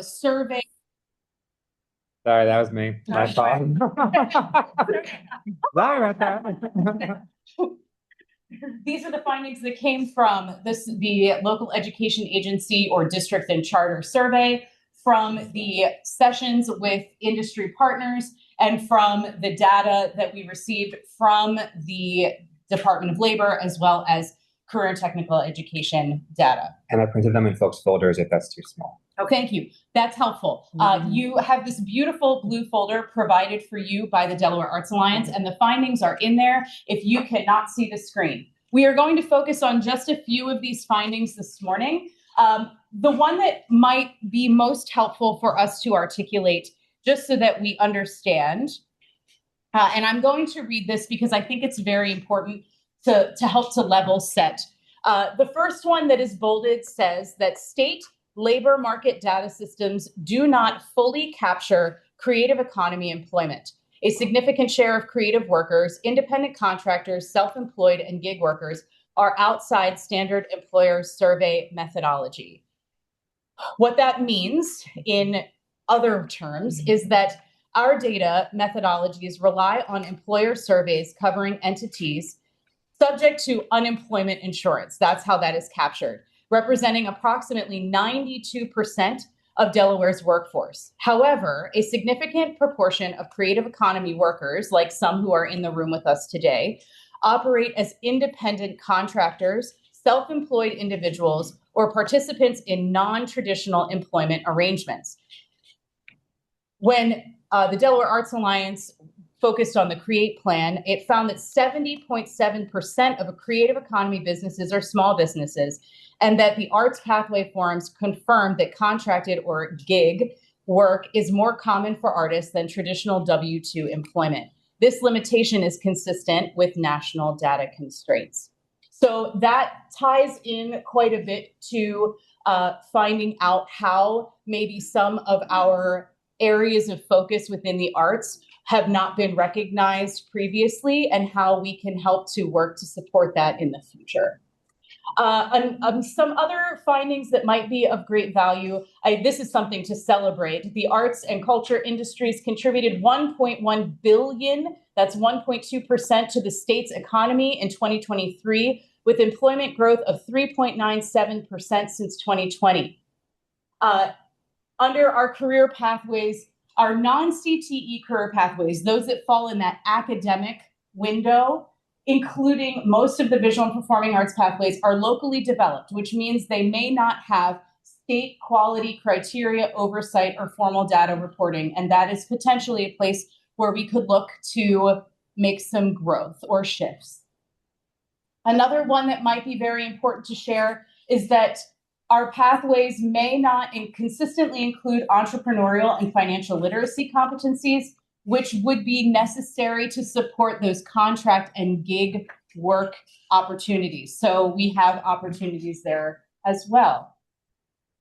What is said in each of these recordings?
survey. Sorry, that was me. My fault. Sorry about that. These are the findings that came from the local education agency or district and charter survey, from the sessions with industry partners, and from the data that we received from the Department of Labor, as well as career and technical education data. And I printed them in folks' folders if that's too small. Oh, thank you. That's helpful. You have this beautiful blue folder provided for you by the Delaware Arts Alliance, and the findings are in there if you cannot see the screen. We are going to focus on just a few of these findings this morning. The one that might be most helpful for us to articulate, just so that we understand, and I'm going to read this because I think it's very important to help to level set. The first one that is bolded says that state labor market data systems do not fully capture creative economy employment. A significant share of creative workers, independent contractors, self-employed, and gig workers are outside standard employer survey methodology. What that means in other terms is that our data methodologies rely on employer surveys covering entities subject to unemployment insurance. That's how that is captured, representing approximately 92% of Delaware's workforce. However, a significant proportion of creative economy workers, like some who are in the room with us today, operate as independent contractors, self-employed individuals, or participants in non-traditional employment arrangements. When the Delaware Arts Alliance focused on the CREATE plan, it found that 70.7% of creative economy businesses are small businesses, and that the Arts Pathway Forums confirmed that contracted or gig work is more common for artists than traditional W-2 employment. This limitation is consistent with national data constraints. So that ties in quite a bit to finding out how maybe some of our areas of focus within the arts have not been recognized previously, and how we can help to work to support that in the future. Some other findings that might be of great value, this is something to celebrate. The arts and culture industries contributed $1.1 billion, that's 1.2% to the state's economy in 2023, with employment growth of 3.97% since 2020. Under our career pathways, our non-CTE career pathways, those that fall in that academic window, including most of the visual and performing arts pathways, are locally developed, which means they may not have state quality criteria oversight or formal data reporting. And that is potentially a place where we could look to make some growth or shifts. Another one that might be very important to share is that our pathways may not consistently include entrepreneurial and financial literacy competencies, which would be necessary to support those contract and gig work opportunities. So we have opportunities there as well.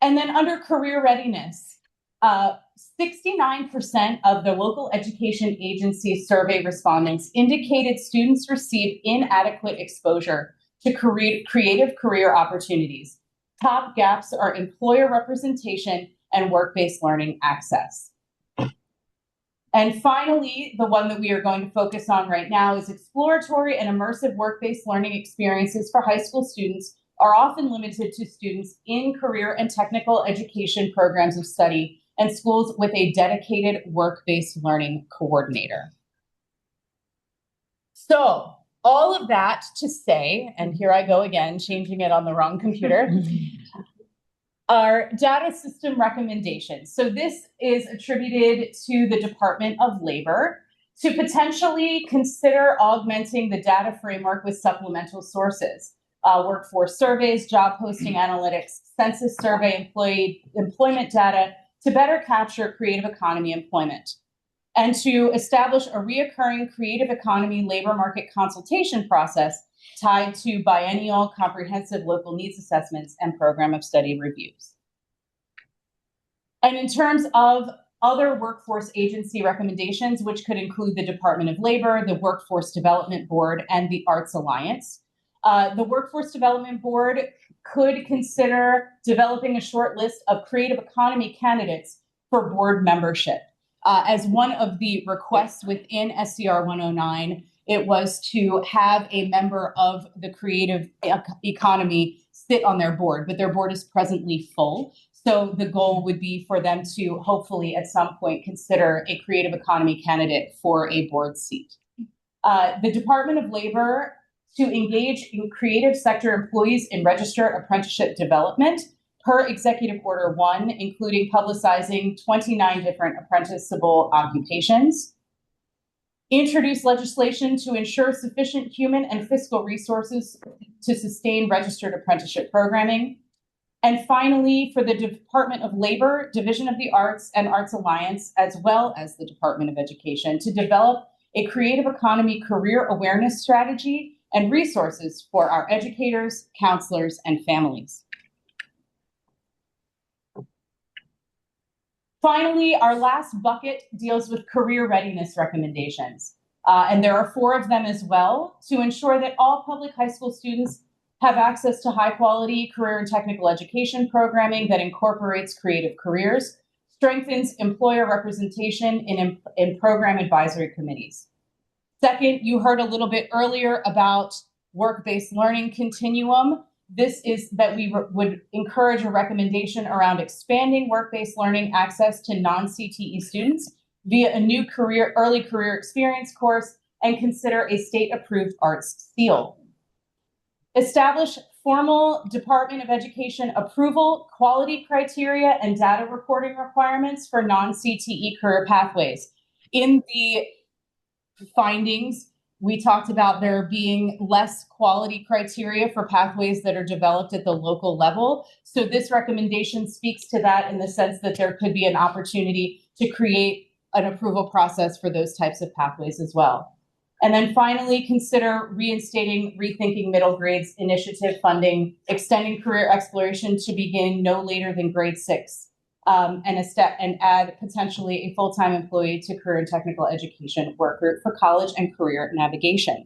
And then under career readiness, 69% of the local education agency survey respondents indicated students received inadequate exposure to creative career opportunities. Top gaps are employer representation and work-based learning access. And finally, the one that we are going to focus on right now is exploratory and immersive work-based learning experiences for high school students are often limited to students in career and technical education programs of study and schools with a dedicated work-based learning coordinator. So all of that to say, and here I go again, changing it on the wrong computer, our data system recommendations. So this is attributed to the Department of Labor to potentially consider augmenting the data framework with supplemental sources. Workforce surveys, job posting analytics, census survey, employment data to better capture creative economy employment, and to establish a reoccurring creative economy labor market consultation process tied to biennial comprehensive local needs assessments and program of study reviews. And in terms of other workforce agency recommendations, which could include the Department of Labor, the Workforce Development Board, and the Arts Alliance, the Workforce Development Board could consider developing a short list of creative economy candidates for board membership. As one of the requests within SCR 109, it was to have a member of the creative economy sit on their board, but their board is presently full. So the goal would be for them to hopefully at some point consider a creative economy candidate for a board seat. The Department of Labor to engage in creative sector employees in registered apprenticeship development per Executive Order 1, including publicizing 29 different apprenticeable occupations. Introduce legislation to ensure sufficient human and fiscal resources to sustain registered apprenticeship programming. And finally, for the Department of Labor, Division of the Arts and Arts Alliance, as well as the Department of Education, to develop a creative economy career awareness strategy and resources for our educators, counselors, and families. Finally, our last bucket deals with career readiness recommendations. And there are 4 of them as well to ensure that all public high school students have access to high quality career and technical education programming that incorporates creative careers, strengthens employer representation in program advisory committees. Second, you heard a little bit earlier about work-based learning continuum. This is that we would encourage a recommendation around expanding work-based learning access to non-CTE students via a new early career experience course and consider a state-approved arts seal. Establish formal Department of Education approval, quality criteria, and data reporting requirements for non-CTE career pathways. In the findings, we talked about there being less quality criteria for pathways that are developed at the local level. So this recommendation speaks to that in the sense that there could be an opportunity to create an approval process for those types of pathways as well. And then finally, consider reinstating Rethinking Middle Grades initiative funding, extending career exploration to begin no later than grade 6. And add potentially a full-time employee to career and technical education work group for college and career navigation.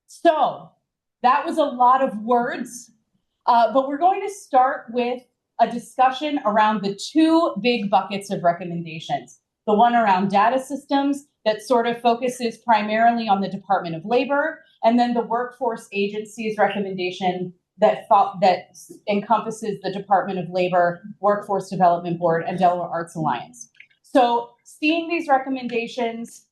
So that was a lot of words, but we're going to start with a discussion around the 2 big buckets of recommendations. The one around data systems that sort of focuses primarily on the Department of Labor, and then the workforce agency's recommendation that encompasses the Department of Labor, Workforce Development Board, and Delaware Arts Alliance. So seeing these recommendations,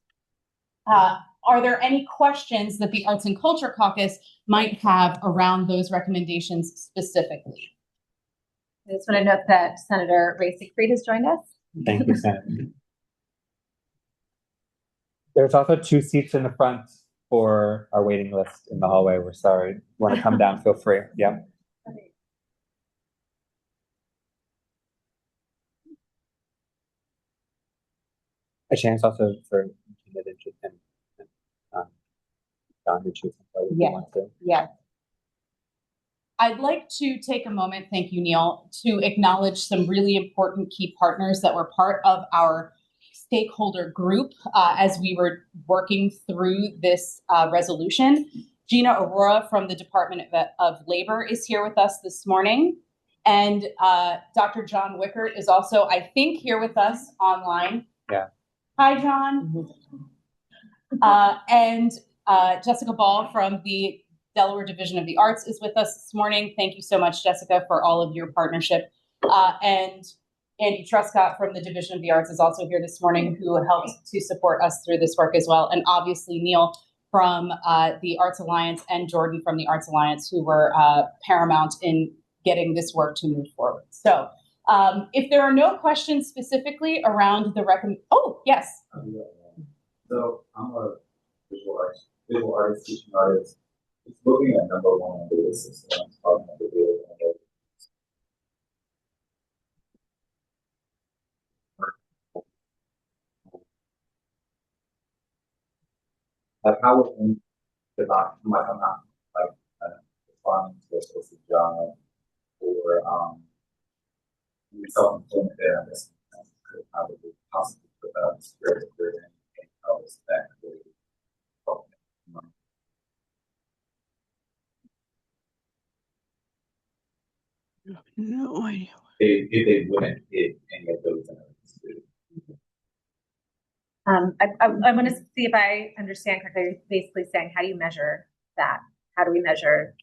are there any questions that the Arts and Culture Caucus might have around those recommendations specifically? I just want to note that Senator Racy Creed has joined us. Thank you, Senator. There's also 2 seats in the front for our waiting list in the hallway. We're sorry. Want to come down, feel free. Yeah. A chance also for Don to choose somebody if you want to. Yeah. I'd like to take a moment, thank you, Neil, to acknowledge some really important key partners that were part of our stakeholder group as we were working through this resolution. Gina Aurora from the Department of Labor is here with us this morning. And Dr. John Wickert is also, I think, here with us online. Yeah. Hi, John. And Jessica Ball from the Delaware Division of the Arts is with us this morning. Thank you so much, Jessica, for all of your partnership. And Andy Truscott from the Division of the Arts is also here this morning, who helped to support us through this work as well. And obviously Neil from the Arts Alliance and Jordan from the Arts Alliance, who were paramount in getting this work to move forward. So if there are no questions specifically around the oh, yes. So I'm a visual artist, teaching artist. It's looking at number 1 on the data system, talking about the data. Like how would we design, like I'm not like responding to a specific genre or self-employment there, I guess could probably possibly put that in spirit and how is that really helping? No idea. If they wouldn't hit any of those elements. I want to see if I understand correctly. You're basically saying, how do you measure that? How do we measure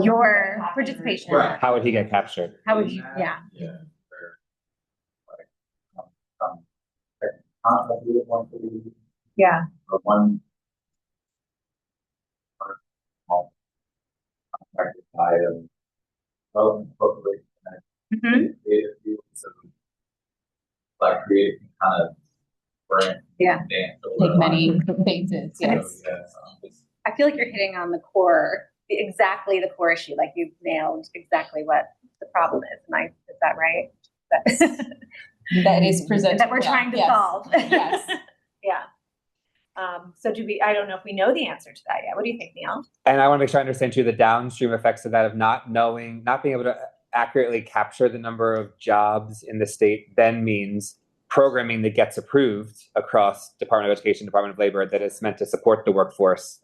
your participation? Right. How would he get captured? How would you, yeah. Yeah. Like, we want to Yeah. one small contracted item. Hopefully, Mhm. creative fields of like creative kind of brand. Yeah. Dance Take many phases. So, Yes. yeah, I feel like you're hitting on the core, exactly the core issue. Like you've nailed exactly what the problem is. Is that right? That is presented. That we're trying to Yes. solve. Yes. Yeah. So I don't know if we know the answer to that yet. What do you think, Neil? And I want to make sure I understand too the downstream effects of that, of not being able to accurately capture the number of jobs in the state, then means programming that gets approved across Department of Education, Department of Labor, that is meant to support the workforce,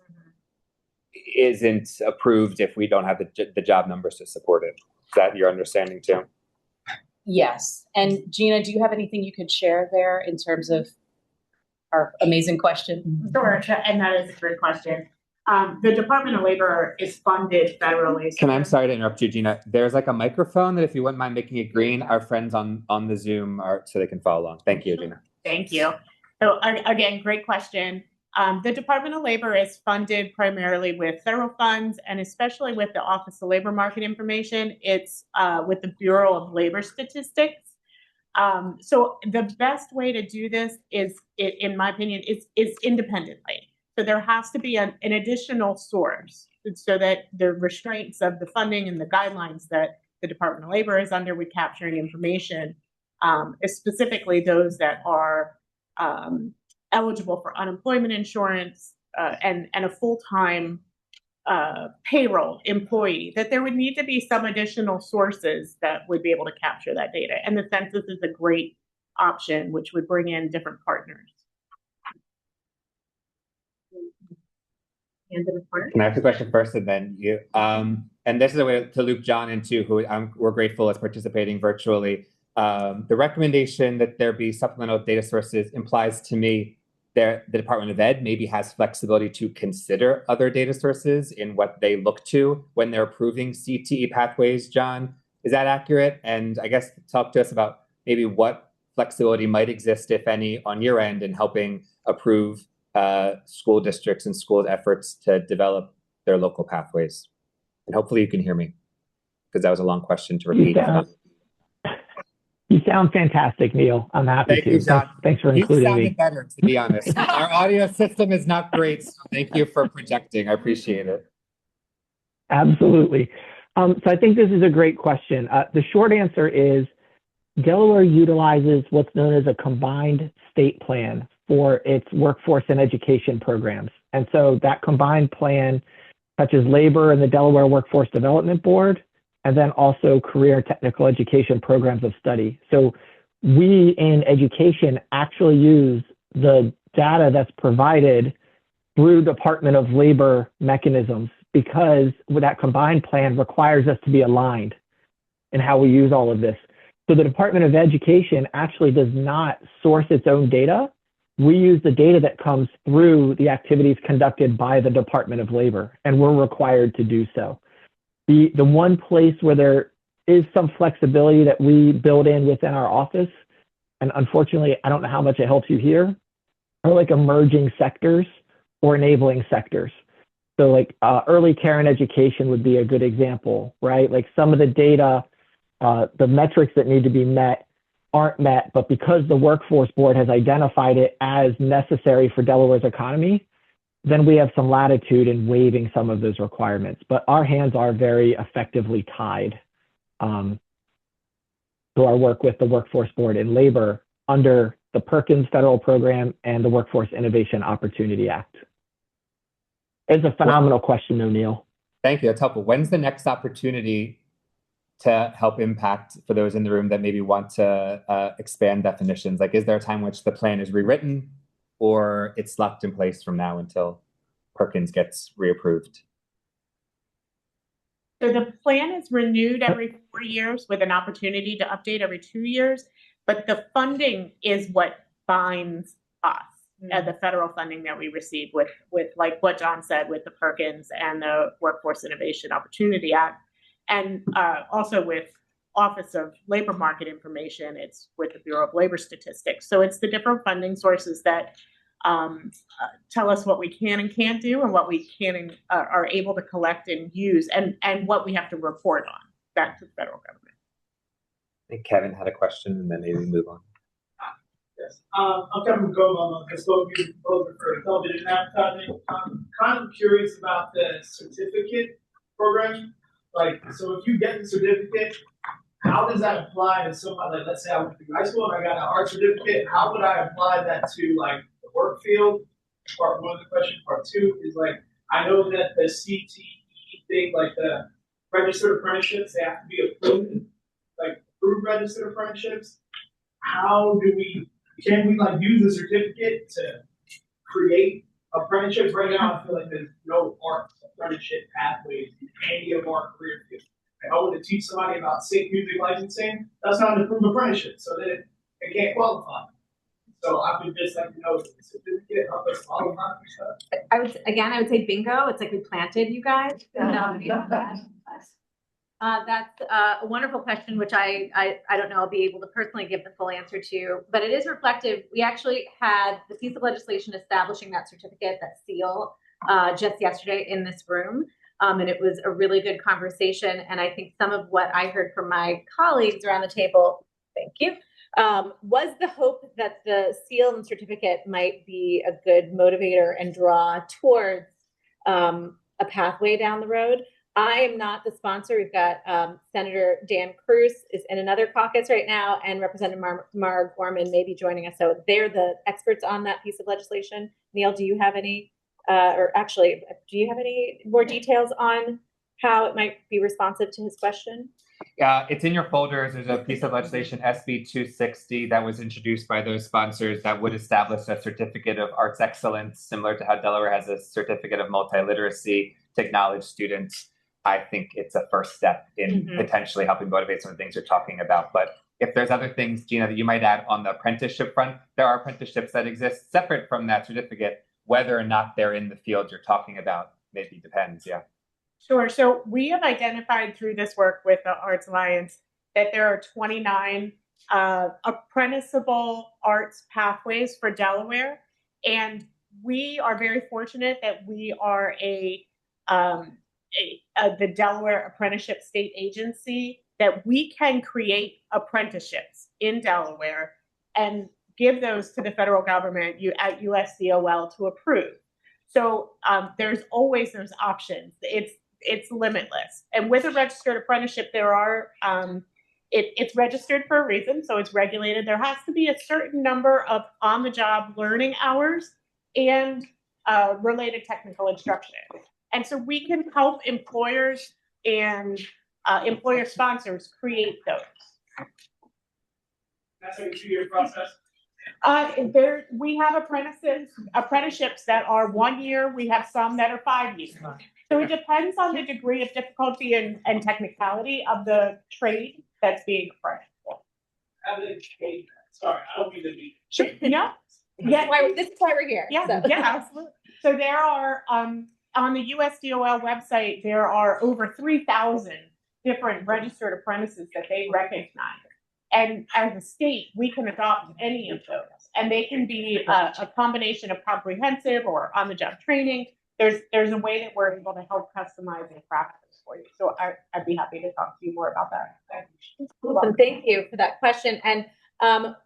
isn't approved if we don't have the job numbers to support it. Is that your understanding too? Yes. And Gina, do you have anything you could share there in terms of our amazing question? Sure, and that is a great question. The Department of Labor is funded federally. I'm sorry to interrupt you, Gina. There's like a microphone that if you wouldn't mind making it green, our friends on the Zoom so they can follow along. Thank you, Gina. Thank you. So again, great question. The Department of Labor is funded primarily with federal funds, and especially with the Office of Labor Market Information. It's with the Bureau of Labor Statistics. So the best way to do this is, in my opinion, is independently. So there has to be an additional source so that the restraints of the funding and the guidelines that the Department of Labor is under with capturing information, specifically those that are eligible for unemployment insurance and a full-time payroll employee, that there would need to be some additional sources that would be able to capture that data. And the census is a great option, which would bring in different partners. Can I ask a question first and then you? And this is a way to loop John into who we're grateful is participating virtually. The recommendation that there be supplemental data sources implies to me that the Department of Ed maybe has flexibility to consider other data sources in what they look to when they're approving CTE pathways. John, is that accurate? And I guess talk to us about maybe what flexibility might exist, if any, on your end in helping approve school districts and schools' efforts to develop their local pathways. And hopefully you can hear me, because that was a long question to repeat. You sound fantastic, Neil. I'm happy to. Thanks for including me. You sounded better, to be honest. Our audio system is not great, so thank you for projecting. I appreciate it. Absolutely. So I think this is a great question. The short answer is Delaware utilizes what's known as a combined state plan for its workforce and education programs. And so that combined plan touches labor and the Delaware Workforce Development Board, and then also career technical education programs of study. So we in education actually use the data that's provided through Department of Labor mechanisms, because that combined plan requires us to be aligned in how we use all of this. So the Department of Education actually does not source its own data. We use the data that comes through the activities conducted by the Department of Labor, and we're required to do so. The one place where there is some flexibility that we build in within our office, and unfortunately, I don't know how much it helps you here, are like emerging sectors or enabling sectors. So like early care and education would be a good example, right? Like some of the data, the metrics that need to be met aren't met, but because the Workforce Board has identified it as necessary for Delaware's economy, then we have some latitude in waiving some of those requirements. But our hands are very effectively tied to our work with the Workforce Board and Labor under the Perkins Federal Program and the Workforce Innovation Opportunity Act. It's a phenomenal question, O'Neill. Thank you. That's helpful. When's the next opportunity to help impact for those in the room that maybe want to expand definitions? Like, is there a time in which the plan is rewritten, or it's locked in place from now until Perkins gets reapproved? So the plan is renewed every 4 years with an opportunity to update every 2 years, but the funding is what binds us. The federal funding that we receive with like what John said, with the Perkins and the Workforce Innovation Opportunity Act, and also with Office of Labor Market Information. It's with the Bureau of Labor Statistics. So it's the different funding sources that tell us what we can and can't do, and what we can and are able to collect and use, and what we have to report on back to the federal government. I think Kevin had a question, and then maybe move on. Yes. I'm Kevin McCollum. I'm a custodian for television advertising. I'm kind of curious about the certificate program. Like, so if you get the certificate, how does that apply to somebody? Like, let's say I went to high school and I got an art certificate. How would I apply that to like the work field? Part one of the question. Part two is like, I know that the CTE thing, like the registered apprenticeships, they have to be approved, like approved registered apprenticeships. How do can we like use the certificate to create apprenticeships? Right now, I feel like there's no art apprenticeship pathways in any of our career fields. If I want to teach somebody about sync music licensing, that's not an approved apprenticeship, so then they can't qualify. So I would just like to know the certificate, help us qualify for stuff. I would say bingo. It's like we planted you guys. That's a wonderful question, which I don't know I'll be able to personally give the full answer to, but it is reflective. We actually had the piece of legislation establishing that certificate, that seal, just yesterday in this room. And it was a really good conversation. And I think some of what I heard from my colleagues around the table, thank you, was the hope that the seal and certificate might be a good motivator and draw towards a pathway down the road. I am not the sponsor. We've got Senator Dan Cruz is in another caucus right now, and Representative Mara Gorman may be joining us. So they're the experts on that piece of legislation. Neil, do you have any, or actually, do you have any more details on how it might be responsive to his question? It's in your folders. There's a piece of legislation, SB 260, that was introduced by those sponsors that would establish a certificate of arts excellence, similar to how Delaware has a certificate of multiliteracy to acknowledge students. I think it's a first step in potentially helping motivate some of the things you're talking about. But if there's other things, Gina, that you might add on the apprenticeship front, there are apprenticeships that exist separate from that certificate. Whether or not they're in the field you're talking about maybe depends, yeah. Sure. So we have identified through this work with the Arts Alliance that there are 29 apprenticeable arts pathways for Delaware. And we are very fortunate that we are the Delaware Apprenticeship State Agency, that we can create apprenticeships in Delaware and give those to the federal government at USDOL to approve. So there's always those options. It's limitless. And with a registered apprenticeship, there are it's registered for a reason, so it's regulated. There has to be a certain number of on-the-job learning hours and related technical instruction. And so we can help employers and employer sponsors create those. That's like a 2-year process. We have apprenticeships that are 1 year. We have some that are 5 years. So it depends on the degree of difficulty and technicality of the trade that's being apprenticed for. Sorry, I don't mean to be. Sure. Yeah. This is why we're here. Yeah, so. Yeah, absolutely. So there are on the USDOL website, there are over 3,000 different registered apprentices that they recognize. And as a state, we can adopt any of those. And they can be a combination of comprehensive or on-the-job training. There's a way that we're able to help customize and craft this for you. So I'd be happy to talk to you more about that. Awesome. Thank you for that question. And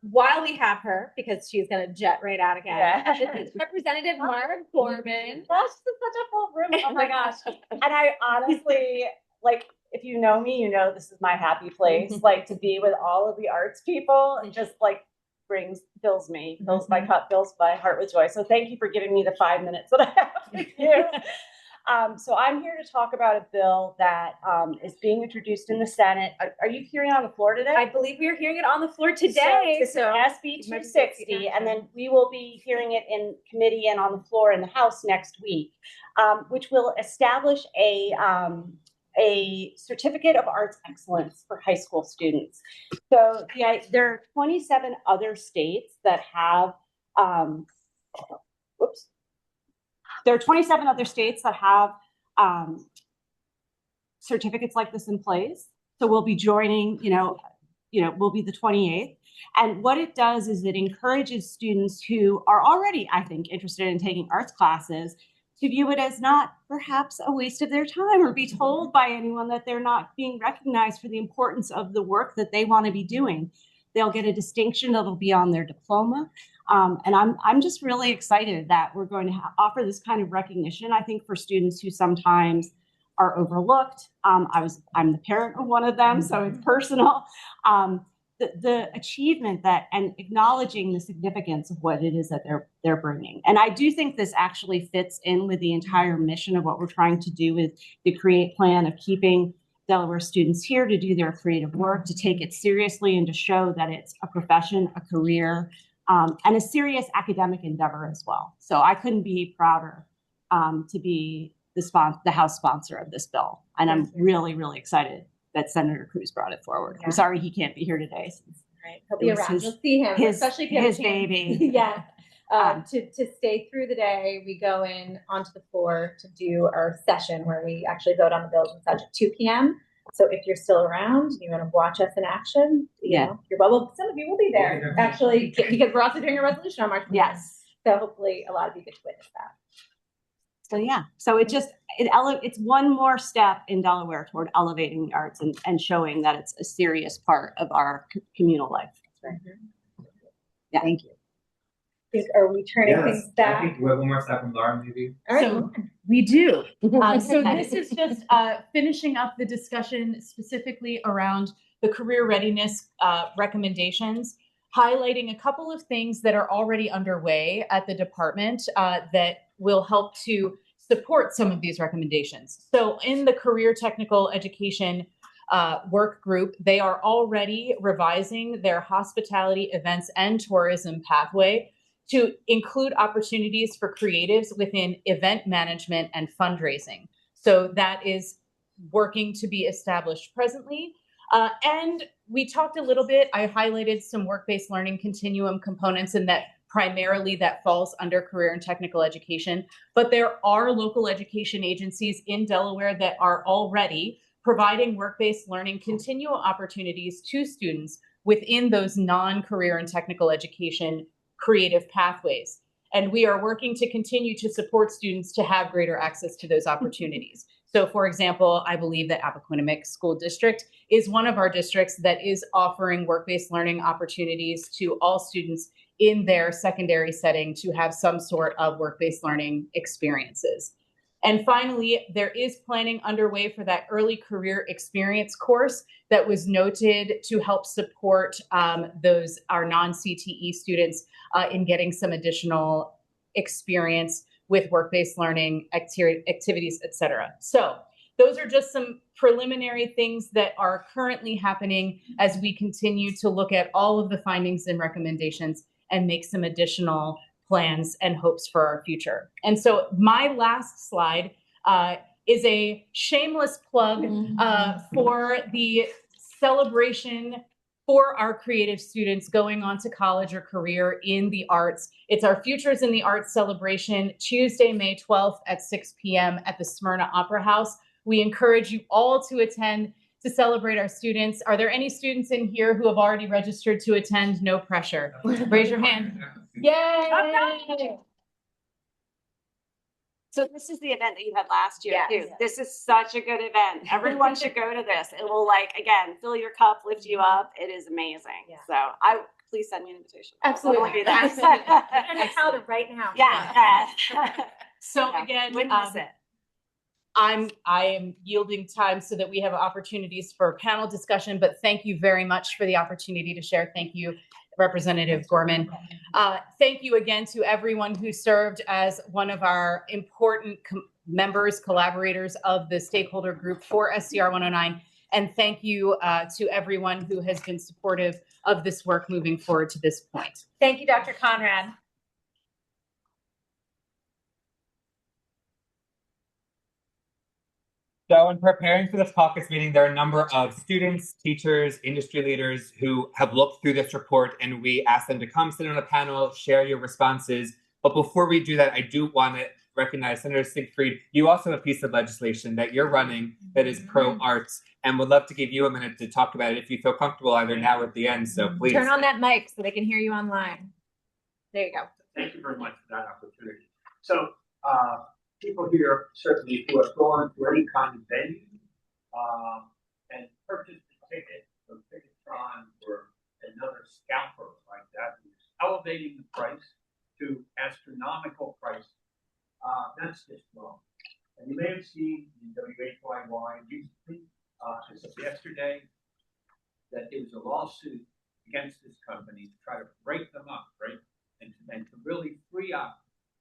while we have her, because she's going to jet right out again, this is Representative Mara Gorman. Gosh, this is such a full room. Oh my gosh. And I honestly, like, if you know me, you know this is my happy place. Like, to be with all of the arts people and just like fills my cup, fills my heart with joy. So thank you for giving me the 5 minutes that I have with you. So I'm here to talk about a bill that is being introduced in the Senate. Are you hearing it on the floor today? I believe we are hearing it on the floor today. So SB 260, and then we will be hearing it in committee and on the floor in the House next week, which will establish a a certificate of arts excellence for high school students. So there are 27 other states that have, there are 27 other states that have certificates like this in place. So we'll be joining, we'll be the 28th. And what it does is it encourages students who are already, I think, interested in taking arts classes to view it as not perhaps a waste of their time or be told by anyone that they're not being recognized for the importance of the work that they want to be doing. They'll get a distinction that'll be on their diploma. And I'm just really excited that we're going to offer this kind of recognition, I think, for students who sometimes are overlooked. I'm the parent of one of them, so it's personal. The achievement and acknowledging the significance of what it is that they're bringing. And I do think this actually fits in with the entire mission of what we're trying to do with the CREATE plan of keeping Delaware students here to do their creative work, to take it seriously and to show that it's a profession, a career, and a serious academic endeavor as well. So I couldn't be prouder to be the House sponsor of this bill. And I'm really, really excited that Senator Cruz brought it forward. Yeah. I'm sorry he can't be here today. Right. He'll be around. You'll see him, especially if you have his baby. Yeah. To stay through the day, we go in onto the floor to do our session where we actually vote on the bills and such at 2 p.m. So if you're still around, you want to watch us in action, you know, some of you will be there actually, because we're also doing a resolution on March 1st. Yes. So hopefully a lot of you get to witness that. So yeah, so it's one more step in Delaware toward elevating the arts and showing that it's a serious part of our communal life. Right. Yeah. Thank you. Are we turning things back? I think we have one more step from Laura, maybe. All right. So we do. So this is just finishing up the discussion specifically around the career readiness recommendations, highlighting a couple of things that are already underway at the department that will help to support some of these recommendations. So in the career technical education work group, they are already revising their hospitality, events, and tourism pathway to include opportunities for creatives within event management and fundraising. So that is working to be established presently. And we talked a little bit, I highlighted some work-based learning continuum components, and that primarily that falls under career and technical education. But there are local education agencies in Delaware that are already providing work-based learning continuum opportunities to students within those non-career and technical education creative pathways. And we are working to continue to support students to have greater access to those opportunities. So for example, I believe that Appoquinimink School District is one of our districts that is offering work-based learning opportunities to all students in their secondary setting to have some sort of work-based learning experiences. And finally, there is planning underway for that early career experience course that was noted to help support our non-CTE students in getting some additional experience with work-based learning activities, et cetera. So those are just some preliminary things that are currently happening as we continue to look at all of the findings and recommendations and make some additional plans and hopes for our future. And so my last slide is a shameless plug for the celebration for our creative students going on to college or career in the arts. It's our Futures in the Arts celebration, Tuesday, May 12th at 6 p.m. at the Smyrna Opera House. We encourage you all to attend to celebrate our students. Are there any students in here who have already registered to attend? No pressure. Raise your hand. Yay! So this is the event that you had last year too. This is such a good event. Everyone should go to this. It will again, fill your cup, lift you up. It is amazing. Yeah. So please send me an invitation. Absolutely. Do that. I'm on a calendar right now. Yeah. So again, wouldn't miss it. I am yielding time so that we have opportunities for panel discussion, but thank you very much for the opportunity to share. Thank you, Representative Gorman. Thank you again to everyone who served as one of our important collaborators of the stakeholder group for SCR 109. And thank you to everyone who has been supportive of this work moving forward to this point. Thank you, Dr. Conrad. So in preparing for this caucus meeting, there are a number of students, teachers, industry leaders who have looked through this report, and we asked them to come sit on a panel, share your responses. But before we do that, I do want to recognize Senator Siegfried. You also have a piece of legislation that you're running that is pro-arts, and would love to give you a minute to talk about it if you feel comfortable, either now or at the end. So please. Turn on that mic so they can hear you online. There you go. Thank you very much for that opportunity. So, people here certainly who have gone to any kind of venue and purchased a ticket from Ticketron or another scalper like that, who's elevating the price to astronomical price, that's just wrong. And you may have seen in WHYY recently, as of yesterday, that there was a lawsuit against this company to try to break them up, right? And to really free up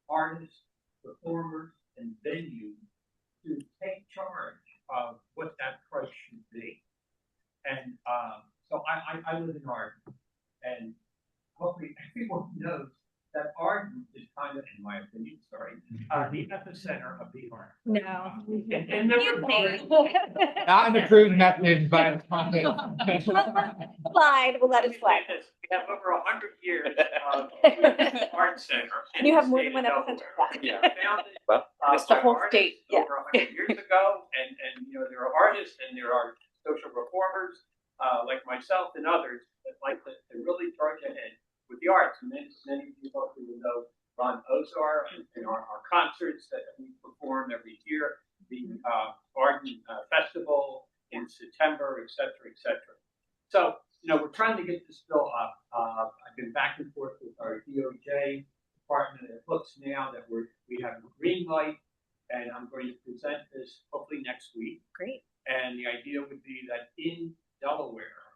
artists, performers, and venues to take charge of what that price should be. And so I live in Arden, and hopefully everyone knows that Arden is kind of, in my opinion, the epicenter of the art. No. And Not an approved method, but Slide, we'll let it slide. We have over 100 years of art center. And you have more than one episode. Yeah, founded It's the by whole artists state, yeah. over 100 years ago, and you know there are artists and there are social reformers like myself and others that like to really charge ahead with the arts. And many people who know Ron Ozar and our concerts that we perform every year, the Arden Festival in September, et cetera, et cetera. So, you know, we're trying to get this bill up. I've been back and forth with our DOJ department. It looks now that we have a green light, and I'm going to present this hopefully next week. Great. And the idea would be that in Delaware,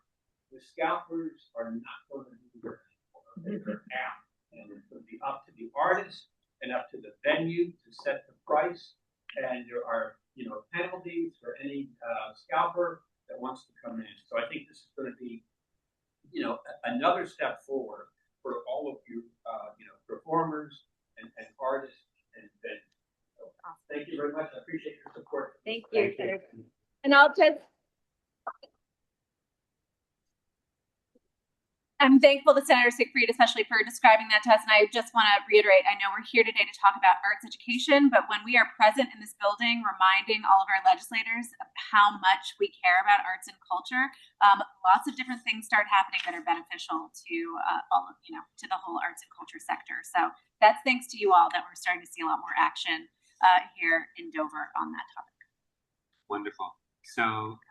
the scalpers are not going to be there anymore. They're out. And it's going to be up to the artist and up to the venue to set the price. And there are, you know, penalties for any scalper that wants to come in. So I think this is going to be, you know, another step forward for all of you, you know, performers and artists and venues. So thank you very much. I appreciate your support. Thank you. And I'll just. I'm thankful to Senator Siegfried, especially for describing that to us. And I just want to reiterate, I know we're here today to talk about arts education, but when we are present in this building, reminding all of our legislators of how much we care about arts and culture, lots of different things start happening that are beneficial to all of, you know, to the whole arts and culture sector. So that's thanks to you all that we're starting to see a lot more action here in Dover on that topic. Wonderful. So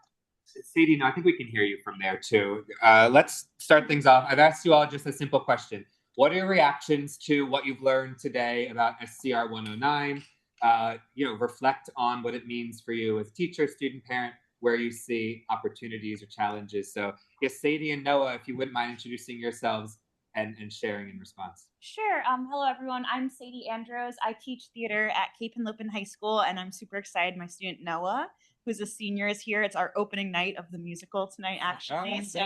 Sadie, no, I think we can hear you from there too. Let's start things off. I've asked you all just a simple question. What are your reactions to what you've learned today about SCR 109? You know, reflect on what it means for you as a teacher, student, parent, where you see opportunities or challenges. So yes, Sadie and Noah, if you wouldn't mind introducing yourselves and sharing in response. Sure. Hello, everyone. I'm Sadie Andros. I teach theater at Cape and Lopin High School, and I'm super excited. My student Noah, who's a senior, is here. It's our opening night of the musical tonight, actually. Oh, so,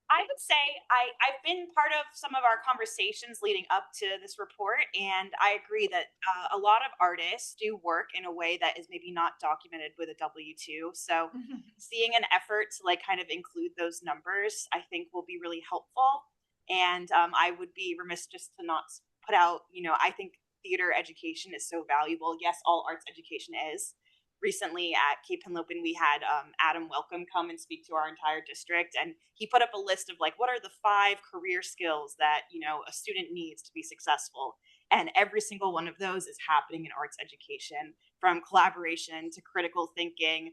I would say I've been part of some of our conversations leading up to this report, and I agree that a lot of artists do work in a way that is maybe not documented with a W-2. So seeing an effort to like kind of include those numbers, I think will be really helpful. And I would be remiss just to not put out, you know, I think theater education is so valuable. Yes, all arts education is. Recently at Cape and Lopin, we had Adam Welcome come and speak to our entire district, and he put up a list of like, what are the 5 career skills that, you know, a student needs to be successful? And every single one of those is happening in arts education, from collaboration to critical thinking.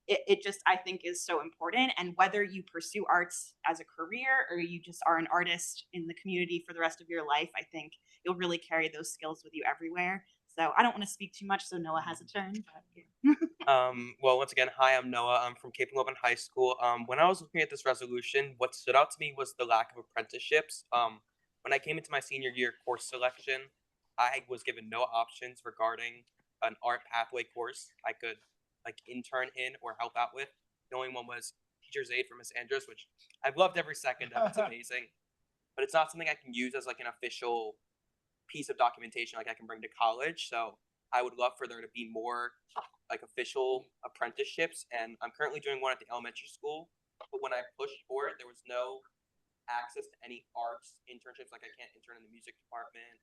It just, I think, is so important. And whether you pursue arts as a career or you just are an artist in the community for the rest of your life, I think you'll really carry those skills with you everywhere. So I don't want to speak too much, so Noah has a turn. Well, once again, hi, I'm Noah. I'm from Cape and Lopin High School. When I was looking at this resolution, what stood out to me was the lack of apprenticeships. When I came into my senior year course selection, I was given no options regarding an art pathway course I could like intern in or help out with. The only one was teacher's aid for Miss Andrews, which I've loved every second of. It's amazing, but it's not something I can use as like an official piece of documentation like I can bring to college. So I would love for there to be more like official apprenticeships. And I'm currently doing one at the elementary school, but when I pushed for it, there was no access to any arts internships. Like I can't intern in the music department,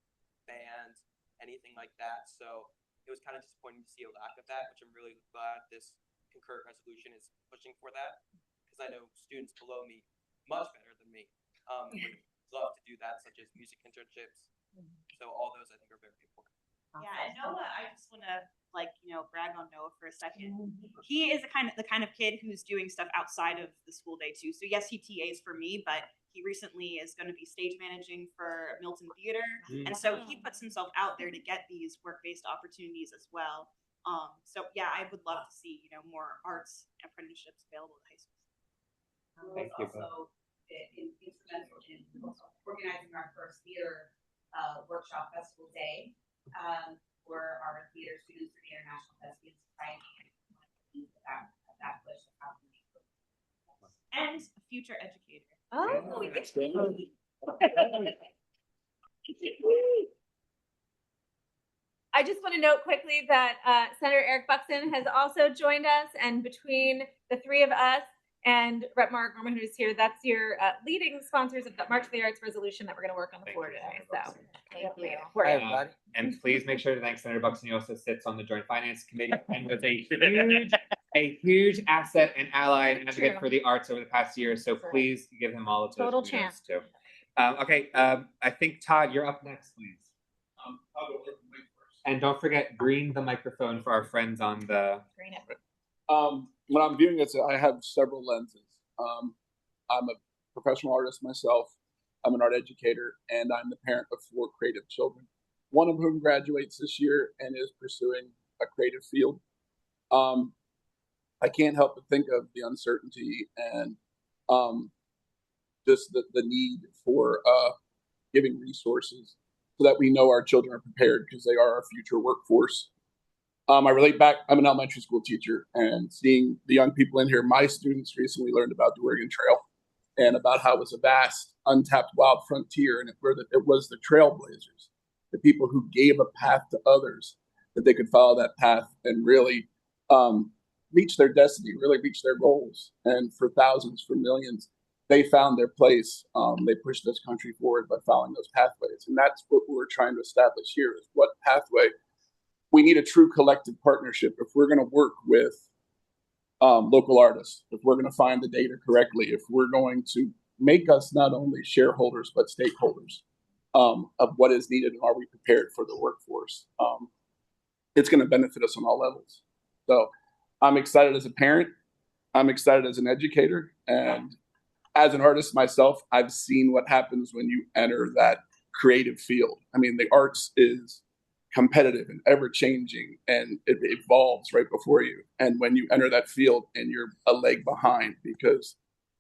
band, anything like that. So it was kind of disappointing to see a lack of that, which I'm really glad this concurrent resolution is pushing for that, because I know students below me much better than me would love to do that, such as music internships. So all those I think are very important. Yeah, and Noah, I just want to brag on Noah for a second. He is the kind of kid who's doing stuff outside of the school day too. So yes, he TAs for me, but he recently is going to be stage managing for Milton Theater, and so he puts himself out there to get these work-based opportunities as well. So yeah, I would love to see more arts apprenticeships available at high schools. Thank you. Also instrumental in organizing our first theater workshop festival day for our theater students for the International Thespian Society. That push of how we and a future educator. Oh, I just want to note quickly that Senator Eric Buxton has also joined us, and between the three of us and Rep. Mark Gorman, who's here, that's your leading sponsors of the March for the Arts resolution that we're going to work on the floor today. So thank you. And please make sure to thank Senator Buxton. He also sits on the Joint Finance Committee and was a huge asset and ally and advocate for the arts over the past year. So please give him all of those Total kudos champ. too. I think Todd, you're up next, please. I'll go first. And don't forget, green the microphone for our friends on the. Green it. When I'm viewing this, I have several lenses. I'm a professional artist myself. I'm an art educator, and I'm the parent of 4 creative children, one of whom graduates this year and is pursuing a creative field. I can't help but think of the uncertainty and just the need for giving resources so that we know our children are prepared, because they are our future workforce. I relate back, I'm an elementary school teacher, and seeing the young people in here, my students recently learned about the Oregon Trail and about how it was a vast, untapped wild frontier, and it was the trailblazers, the people who gave a path to others, that they could follow that path and really reach their destiny, really reach their goals. And for thousands, for millions, they found their place. They pushed this country forward by following those pathways. And that's what we're trying to establish here, is what pathway. We need a true collective partnership if we're going to work with local artists, if we're going to find the data correctly, if we're going to make us not only shareholders but stakeholders of what is needed and are we prepared for the workforce. It's going to benefit us on all levels. So I'm excited as a parent. I'm excited as an educator. And as an artist myself, I've seen what happens when you enter that creative field. I mean, the arts is competitive and ever changing, and it evolves right before you. And when you enter that field and you're a leg behind because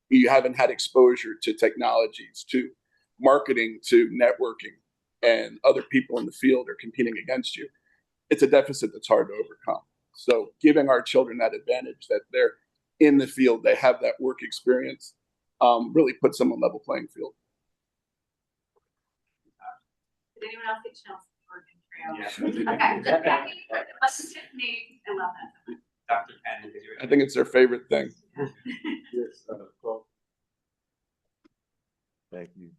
you haven't had exposure to technologies, to marketing, to networking, and other people in the field are competing against you, it's a deficit that's hard to overcome. So giving our children that advantage, that they're in the field, they have that work experience, really puts them on level playing field. Did anyone else get chills? Yeah. Okay. Jackie, what's his name? I love that. Dr. Penn, I think it's their favorite thing. Yes, thank you.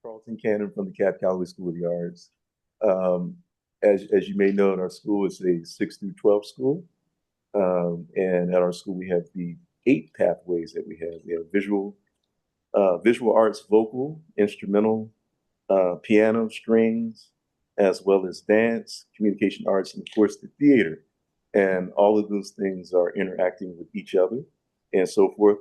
Carlton Cannon from the Cat Cowley School of the Arts. As you may know, in our school, it's a 6 through 12 school. And at our school, we have the 8 pathways that we have. We have visual arts, vocal, instrumental, piano, strings, as well as dance, communication arts, and of course the theater. And all of those things are interacting with each other and so forth.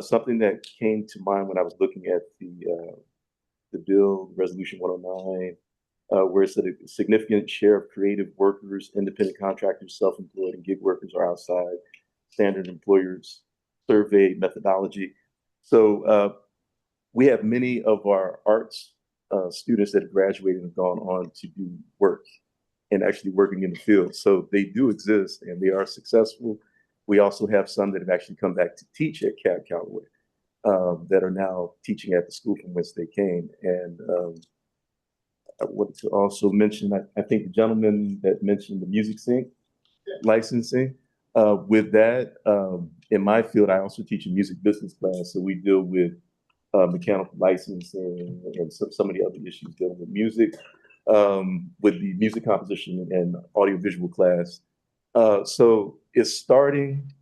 Something that came to mind when I was looking at the bill, Resolution 109, where it said a significant share of creative workers, independent contractors, self-employed, and gig workers are outside standard employers survey methodology. So we have many of our arts students that have graduated and gone on to do work and actually working in the field. So they do exist and they are successful. We also have some that have actually come back to teach at Cab Calloway that are now teaching at the school from whence they came. And I wanted to also mention, I think the gentleman that mentioned the music sync licensing. With that, in my field, I also teach a music business class. So we deal with mechanical licensing and some of the other issues dealing with music, with the music composition and audiovisual class. So it's starting.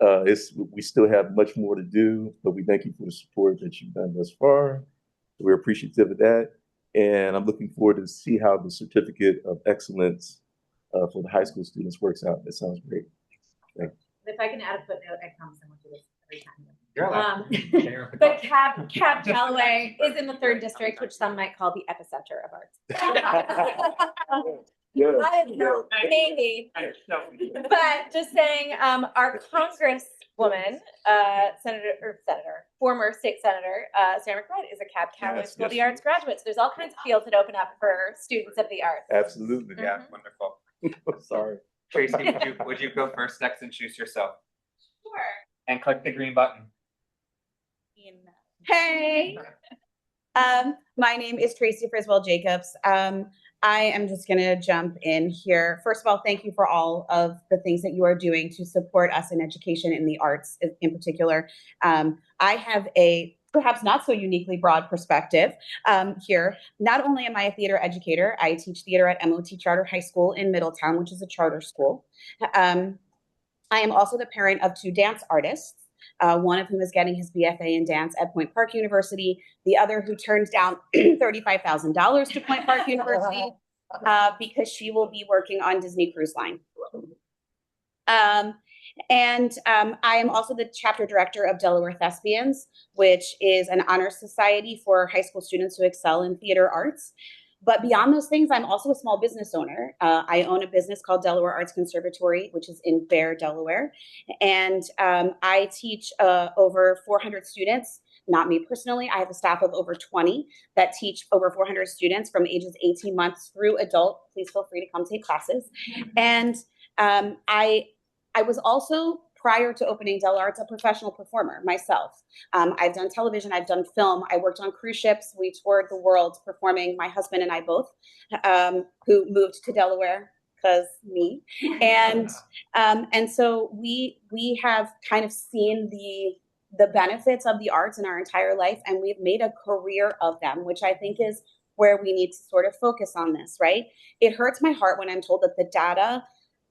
We still have much more to do, but we thank you for the support that you've done thus far. We're appreciative of that. And I'm looking forward to see how the certificate of excellence for the high school students works out. That sounds great. Thank you. If I can add a footnote, I promise I won't do this every time. But Cab Callaway is in the 3rd district, which some might call the epicenter of arts. I don't know, maybe. But just saying, our congresswoman, former state senator, Sarah McBride is a Cab Callaway School of the Arts graduate. So there's all kinds of fields that open up for students of the arts. Absolutely. Yeah, wonderful. Sorry. Tracy, would you go first next, introduce yourself? Sure. And click the green button. Hey, my name is Tracy Friswell Jacobs. I am just going to jump in here. First of all, thank you for all of the things that you are doing to support us in education in the arts in particular. I have a perhaps not so uniquely broad perspective here. Not only am I a theater educator, I teach theater at MOT Charter High School in Middletown, which is a charter school. I am also the parent of 2 dance artists. One of whom is getting his BFA in dance at Point Park University. The other who turned down $35,000 to Point Park University because she will be working on Disney Cruise Line. I am also the chapter director of Delaware Thespians, which is an honor society for high school students who excel in theater arts. But beyond those things, I'm also a small business owner. I own a business called Delaware Arts Conservatory, which is in Bear, Delaware. And I teach over 400 students, not me personally. I have a staff of over 20 that teach over 400 students from ages 18 months through adult. Please feel free to come take classes. And I was also, prior to opening Del Arts, a professional performer myself. I've done television, I've done film, I worked on cruise ships, we toured the world performing, my husband and I both, who moved to Delaware because me. And so we have kind of seen the benefits of the arts in our entire life, and we've made a career of them, which I think is where we need to sort of focus on this, right? It hurts my heart when I'm told that the data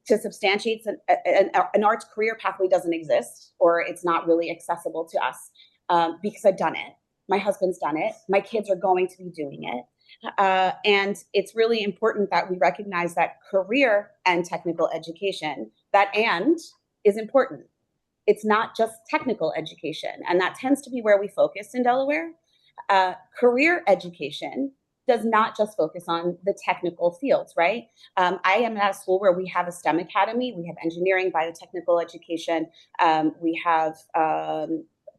to substantiate an arts career pathway doesn't exist, or it's not really accessible to us, because I've done it. My husband's done it. My kids are going to be doing it. And it's really important that we recognize that career and technical education, that and is important. It's not just technical education. And that tends to be where we focus in Delaware. Career education does not just focus on the technical fields, right? I am at a school where we have a STEM academy. We have engineering, biotechnical education. We have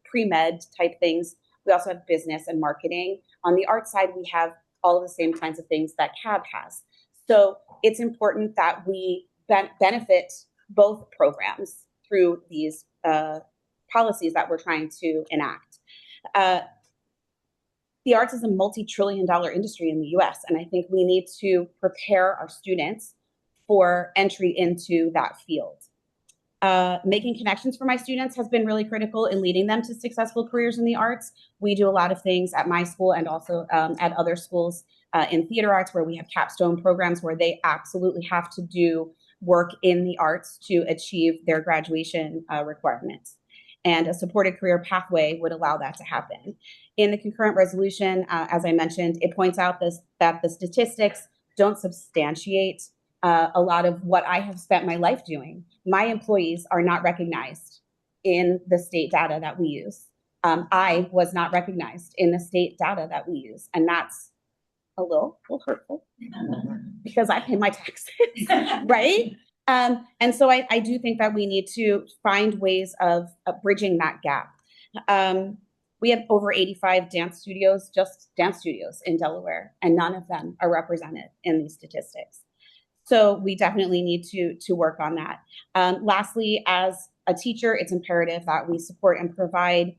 pre-med type things. We also have business and marketing. On the art side, we have all of the same kinds of things that CAB has. So it's important that we benefit both programs through these policies that we're trying to enact. The arts is a multi-trillion-dollar industry in the US, and I think we need to prepare our students for entry into that field. Making connections for my students has been really critical in leading them to successful careers in the arts. We do a lot of things at my school and also at other schools in theater arts, where we have capstone programs where they absolutely have to do work in the arts to achieve their graduation requirements. And a supported career pathway would allow that to happen. In the concurrent resolution, as I mentioned, it points out that the statistics don't substantiate a lot of what I have spent my life doing. My employees are not recognized in the state data that we use. I was not recognized in the state data that we use. And that's a little hurtful because I pay my taxes, right? And so I do think that we need to find ways of bridging that gap. We have over 85 dance studios, just dance studios in Delaware, and none of them are represented in these statistics. So we definitely need to work on that. Lastly, as a teacher, it's imperative that we support and provide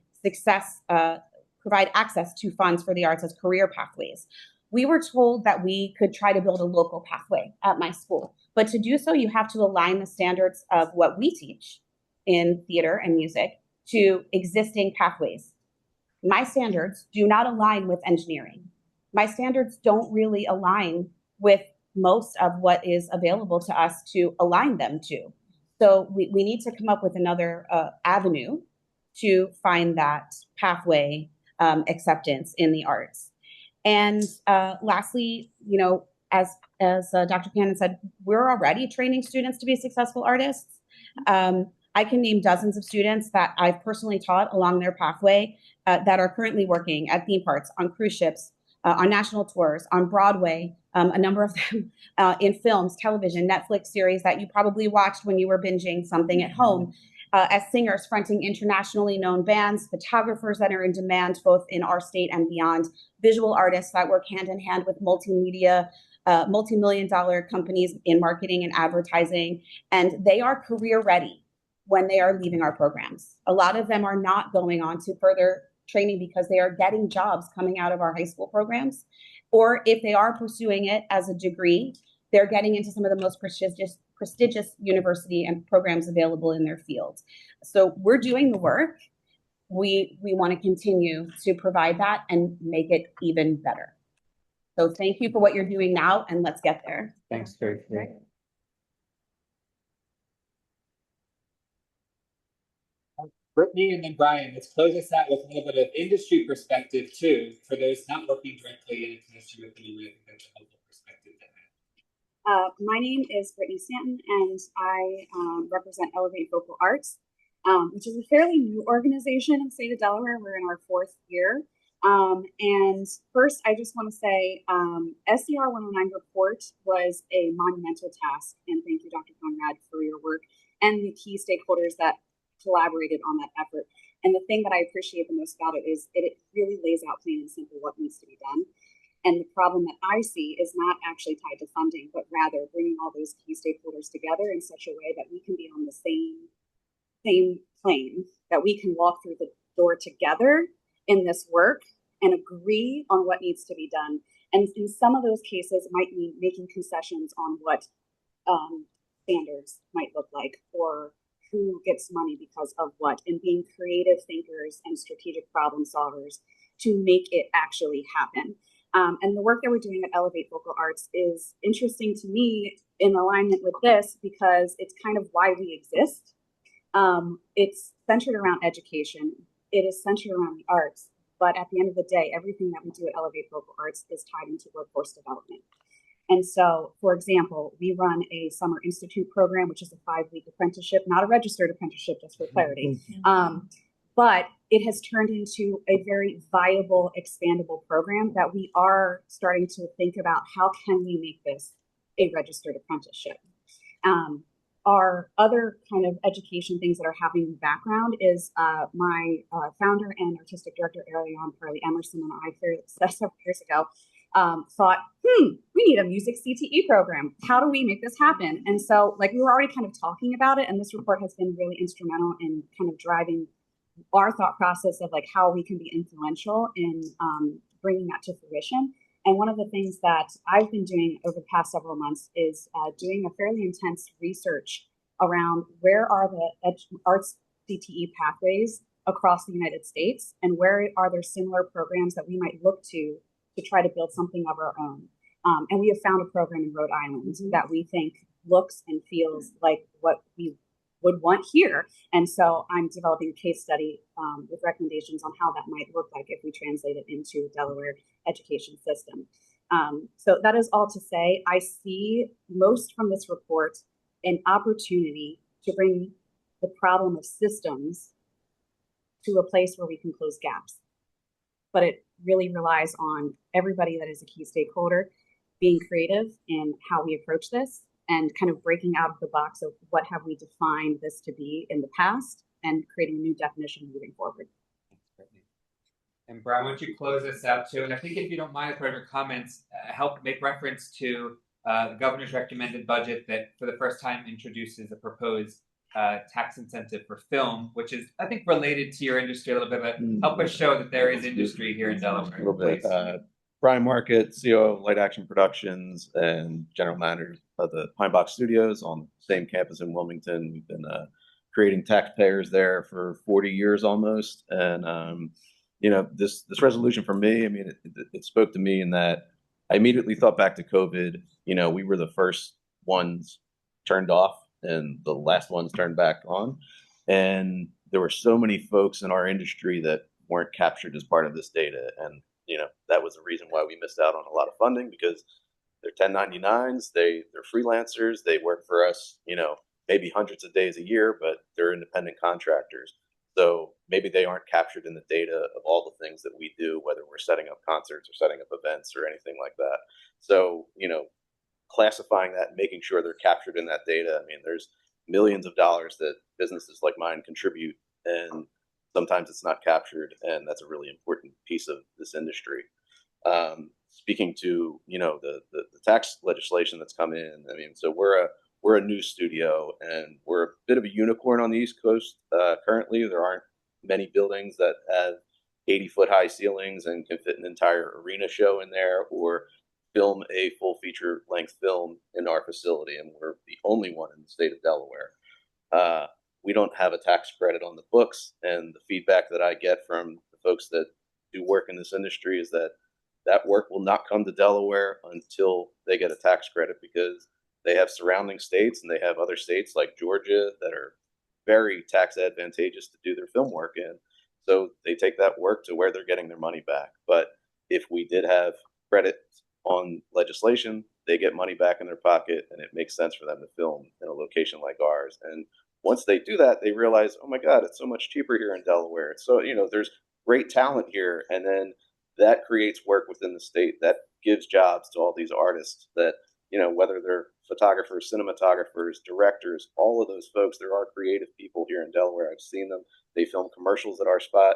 access to funds for the arts as career pathways. we were told that we could try to build a local pathway at my school. But to do so, you have to align the standards of what we teach in theater and music to existing pathways. My standards do not align with engineering. My standards don't really align with most of what is available to us to align them to. So we need to come up with another avenue to find that pathway acceptance in the arts. And lastly, you know, as Dr. Cannon said, we're already training students to be successful artists. I can name dozens of students that I've personally taught along their pathway that are currently working at theme parks, on cruise ships, on national tours, on Broadway, a number of them in films, television, Netflix series that you probably watched when you were binging something at home, as singers fronting internationally known bands, photographers that are in demand both in our state and beyond, visual artists that work hand in hand with multimedia, multi-million-dollar companies in marketing and advertising, and they are career ready when they are leaving our programs. A lot of them are not going on to further training because they are getting jobs coming out of our high school programs. Or if they are pursuing it as a degree, they're getting into some of the most prestigious university and programs available in their field. So we're doing the work. We want to continue to provide that and make it even better. So thank you for what you're doing now, and let's get there. Thanks, Tracy. Brittany and then Brian, let's close this out with a little bit of industry perspective too, for those not working directly in industry with any way. That's a helpful perspective to have. My name is Brittany Stanton, and I represent Elevate Vocal Arts, which is a fairly new organization in the state of Delaware. We're in our 4th year. And first, I just want to say SCR 109 report was a monumental task, and thank you, Dr. Conrad, for your work and the key stakeholders that collaborated on that effort. And the thing that I appreciate the most about it is it really lays out plain and simple what needs to be done. And the problem that I see is not actually tied to funding, but rather bringing all those key stakeholders together in such a way that we can be on the same plane, that we can walk through the door together in this work and agree on what needs to be done. And in some of those cases, it might mean making concessions on what standards might look like, or who gets money because of what, and being creative thinkers and strategic problem solvers to make it actually happen. And the work that we're doing at Elevate Vocal Arts is interesting to me in alignment with this because it's kind of why we exist. It's centered around education. It is centered around the arts. But at the end of the day, everything that we do at Elevate Vocal Arts is tied into workforce development. And so, for example, we run a summer institute program, which is a 5-week apprenticeship, not a registered apprenticeship, just for clarity. But it has turned into a very viable, expandable program that we are starting to think about how can we make this a registered apprenticeship. Our other kind of education things that are happening in the background is my founder and artistic director, Carly Emerson, and I, several years ago, thought, we need a music CTE program. How do we make this happen? And so, like, we were already kind of talking about it, and this report has been really instrumental in kind of driving our thought process of like how we can be influential in bringing that to fruition. And one of the things that I've been doing over the past several months is doing a fairly intense research around where are the arts CTE pathways across the United States, and where are there similar programs that we might look to try to build something of our own. And we have found a program in Rhode Island that we think looks and feels like what we would want here. And so I'm developing a case study with recommendations on how that might look like if we translate it into Delaware education system. So that is all to say, I see most from this report an opportunity to bring the problem of systems to a place where we can close gaps. But it really relies on everybody that is a key stakeholder being creative in how we approach this and kind of breaking out of the box of what have we defined this to be in the past and creating a new definition moving forward. And Brian, why don't you close this out too? And I think if you don't mind, part of your comments help make reference to the governor's recommended budget that for the first time introduces a proposed tax incentive for film, which is, I think, related to your industry a little bit, but help us show that there is industry here in Delaware. A little bit. Brian Market, CEO of Light Action Productions and general manager of the Pine Box Studios on the same campus in Wilmington. We've been creating taxpayers there for 40 years almost. And, this resolution for me, I mean, it spoke to me in that I immediately thought back to COVID. We were the first ones turned off and the last ones turned back on. And there were so many folks in our industry that weren't captured as part of this data. And that was the reason why we missed out on a lot of funding, because they're 1099s, they're freelancers, they work for us, maybe hundreds of days a year, but they're independent contractors. So maybe they aren't captured in the data of all the things that we do, whether we're setting up concerts or setting up events or anything like that. So, classifying that and making sure they're captured in that data. I mean, there's millions of dollars that businesses like mine contribute, and sometimes it's not captured, and that's a really important piece of this industry. Speaking to the tax legislation that's come in, I mean, so we're a new studio, and we're a bit of a unicorn on the East Coast. Currently, there aren't many buildings that have 80-foot high ceilings and can fit an entire arena show in there, or film a full feature length film in our facility, and we're the only one in the state of Delaware. We don't have a tax credit on the books, and the feedback that I get from the folks that do work in this industry is that work will not come to Delaware until they get a tax credit, because they have surrounding states and they have other states like Georgia that are very tax advantageous to do their film work in. So they take that work to where they're getting their money back. But if we did have credit on legislation, they get money back in their pocket, and it makes sense for them to film in a location like ours. And once they do that, they realize, oh my God, it's so much cheaper here in Delaware. So, there's great talent here. And then that creates work within the state that gives jobs to all these artists that, whether they're photographers, cinematographers, directors, all of those folks, there are creative people here in Delaware. I've seen them. They film commercials at our spot.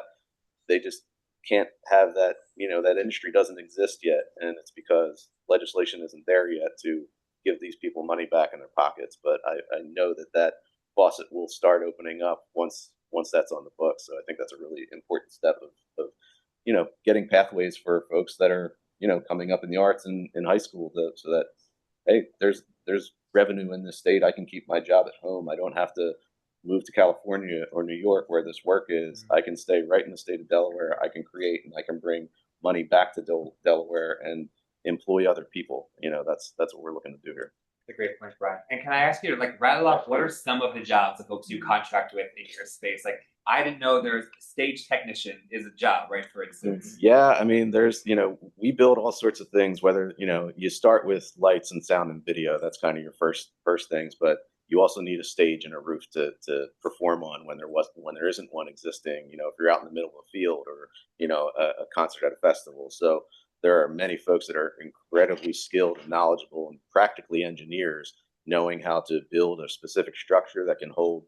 They just can't have that, that industry doesn't exist yet. And it's because legislation isn't there yet to give these people money back in their pockets. But I know that faucet will start opening up once that's on the book. So I think that's a really important step of getting pathways for folks that are, coming up in the arts in high school so that, hey, there's revenue in this state. I can keep my job at home. I don't have to move to California or New York where this work is. I can stay right in the state of Delaware. I can create and I can bring money back to Delaware and employ other people. That's what we're looking to do here. That's a great point, Brian. And can I ask you to rattle off what are some of the jobs that folks you contract with in your space? Like, I didn't know there's stage technician is a job, right? For instance. Yeah, I mean, there's we build all sorts of things. Whether you start with lights and sound and video. That's kind of your first things, but you also need a stage and a roof to perform on when there isn't one existing. If you're out in the middle of a field or a concert at a festival. So there are many folks that are incredibly skilled and knowledgeable and practically engineers, knowing how to build a specific structure that can hold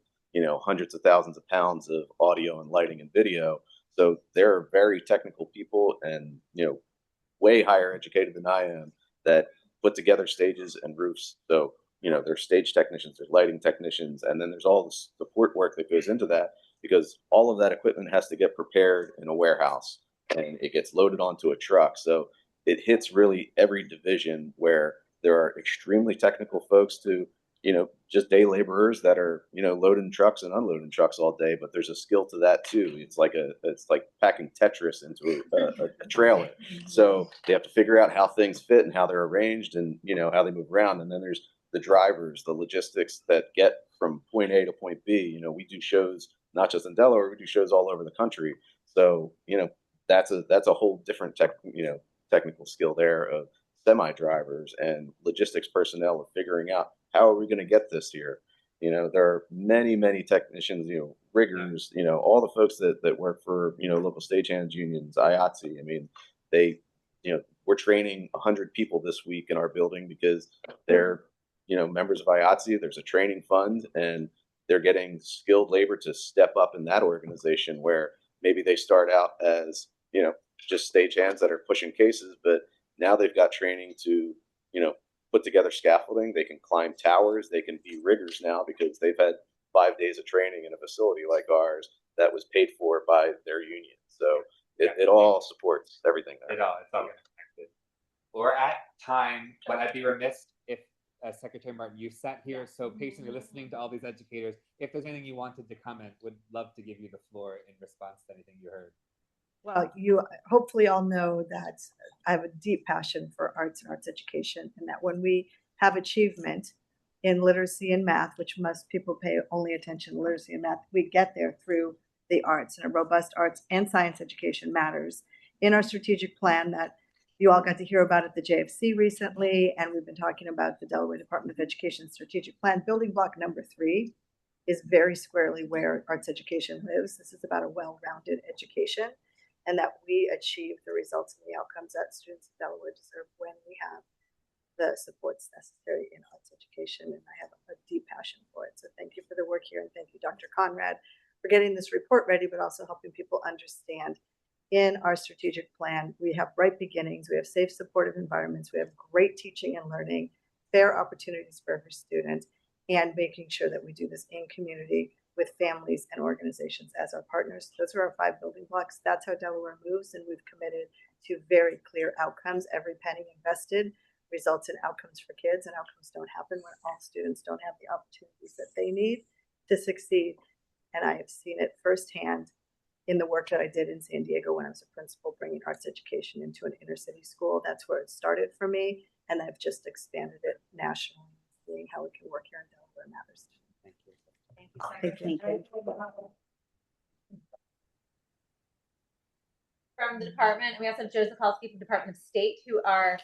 hundreds of thousands of pounds of audio and lighting and video. So they're very technical people and way higher educated than I am that put together stages and roofs. So there's stage technicians, there's lighting technicians, and then there's all the support work that goes into that, because all of that equipment has to get prepared in a warehouse and it gets loaded onto a truck. So it hits really every division where there are extremely technical folks to just day laborers that are loading trucks and unloading trucks all day, but there's a skill to that too. It's like packing Tetris into a trailer. So they have to figure out how things fit and how they're arranged and how they move around. And then there's the drivers, the logistics that get from point A to point B. We do shows not just in Delaware, we do shows all over the country. So that's a whole different technical skill there of semi drivers and logistics personnel of figuring out how are we going to get this here. There are many technicians, riggers, all the folks that work for local stagehands unions, IATSE. I mean, we're training 100 people this week in our building because they're members of IATSE. There's a training fund, and they're getting skilled labor to step up in that organization where maybe they start out as just stagehands that are pushing cases, but now they've got training to put together scaffolding. They can climb towers. They can be riggers now because they've had 5 days of training in a facility like ours that was paid for by their union. So it all supports everything there. It's all connected. time, but I'd be remiss if Secretary Martin, you sat here so patiently listening to all these educators. If there's anything you wanted to comment, would love to give you the floor in response to anything you heard. Well, you hopefully all know that I have a deep passion for arts and arts education, and that when we have achievement in literacy and math, which most people pay only attention to literacy and math, we get there through the arts, and a robust arts and science education matters. In our strategic plan that you all got to hear about at the JFC recently, and we've been talking about the Delaware Department of Education strategic plan, building block number 3 is very squarely where arts education lives. This is about a well-rounded education, and that we achieve the results and the outcomes that students in Delaware deserve when we have the supports necessary in arts education, and I have a deep passion for it. So thank you for the work here, and thank you, Dr. Conrad, for getting this report ready, but also helping people understand in our strategic plan, we have bright beginnings, we have safe, supportive environments, we have great teaching and learning, fair opportunities for every student, and making sure that we do this in community with families and organizations as our partners. Those are our 5 building blocks. That's how Delaware moves, and we've committed to very clear outcomes. Every penny invested results in outcomes for kids, and outcomes don't happen when all students don't have the opportunities that they need to succeed. And I have seen it firsthand in the work that I did in San Diego when I was a principal, bringing arts education into an inner city school. That's where it started for me, and I've just expanded it nationally, seeing how it can work here in Delaware matters. Thank you. Thank you. From the department, we also have Joseph Halsky from the Department of State, who are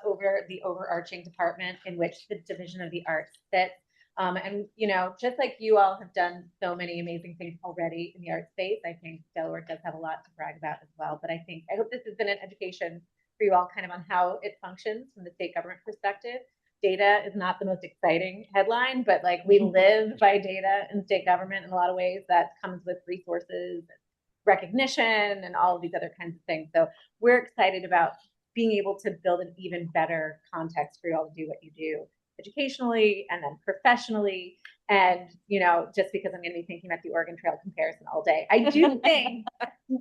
over the overarching department in which the Division of the Arts sits. And, you know, just like you all have done so many amazing things already in the art space, I think Delaware does have a lot to brag about as well. But I hope this has been an education for you all kind of on how it functions from the state government perspective. Data is not the most exciting headline, but like we live by data in state government in a lot of ways. That comes with resources, recognition, and all of these other kinds of things. So we're excited about being able to build an even better context for you all to do what you do educationally and then professionally. And, you know, just because I'm going to be thinking about the Oregon Trail comparison all day, I do think,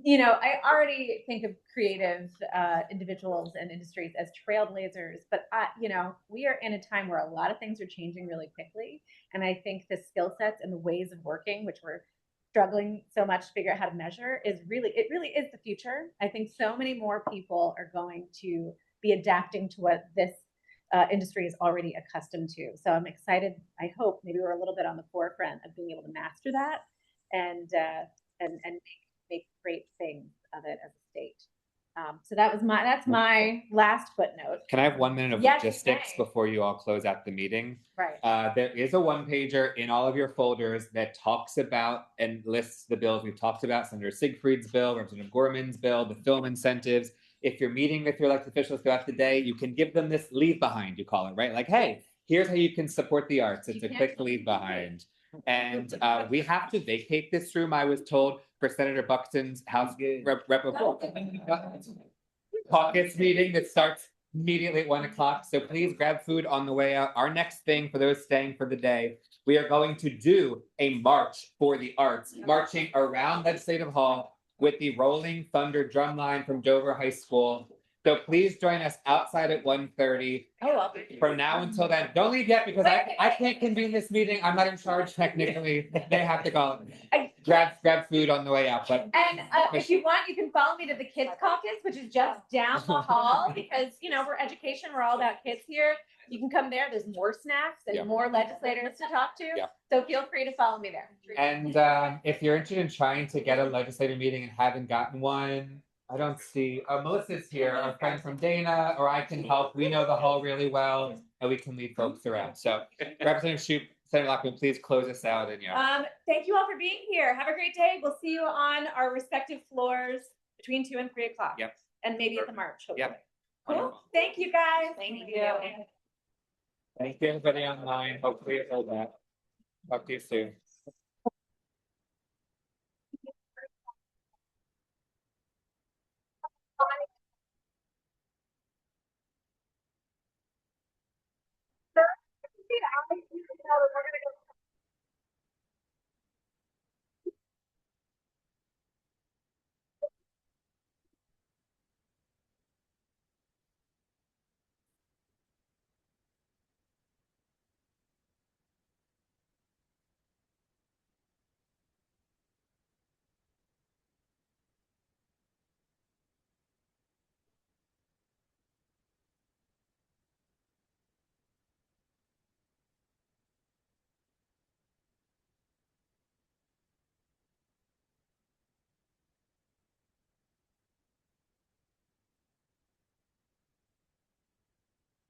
you know, I already think of creative individuals and industries as trailblazers, but, you know, we are in a time where a lot of things are changing really quickly. And I think the skill sets and the ways of working, which we're struggling so much to figure out how to measure, it really is the future. I think so many more people are going to be adapting to what this industry is already accustomed to. So I'm excited. I hope maybe we're a little bit on the forefront of being able to master that and make great things of it as a state. So that's my last footnote. Can I have 1 minute of logistics before you all close out the meeting? Right. There is a 1-pager in all of your folders that talks about and lists the bills we've talked about: Senator Siegfried's bill, Representative Gorman's bill, the film incentives. If you're meeting with your elected officials throughout the day, you can give them this leave behind, you call it, right? Like, hey, here's how you can support the arts. It's a quick leave behind. And we have to vacate this room, I was told, for Senator Buxton's House Caucus meeting that starts immediately at 1 o'clock. So please grab food on the way out. Our next thing, for those staying for the day, we are going to do a march for the arts, marching around Legislative Hall with the Rolling Thunder drumline from Dover High School. So please join us outside at 1:30. From now until then, don't leave yet, because I can't convene this meeting. I'm not in charge technically. They have to go. Grab food on the way out. But if you want, you can follow me to the Kids Caucus, which is just down the hall, because, you know, we're education. We're all about kids here. You can come there. There's more snacks and more legislators to talk to. So feel free to follow me there. And if you're interested in trying to get a legislative meeting and haven't gotten one, I don't see Melissa's here, our friend from Dana, or I can help. We know the hall really well, and we can lead folks around. So Representative Shoup, Senator Lockman, please close us out. And thank you all for being here. Have a great day. We'll see you on our respective floors between 2 and 3 o'clock. Yep. And maybe at the march. Hopefully. Yep. Cool. Thank you, guys. Thank you. Thank you, everybody online. Hopefully you hold that. Talk to you soon. We're gonna go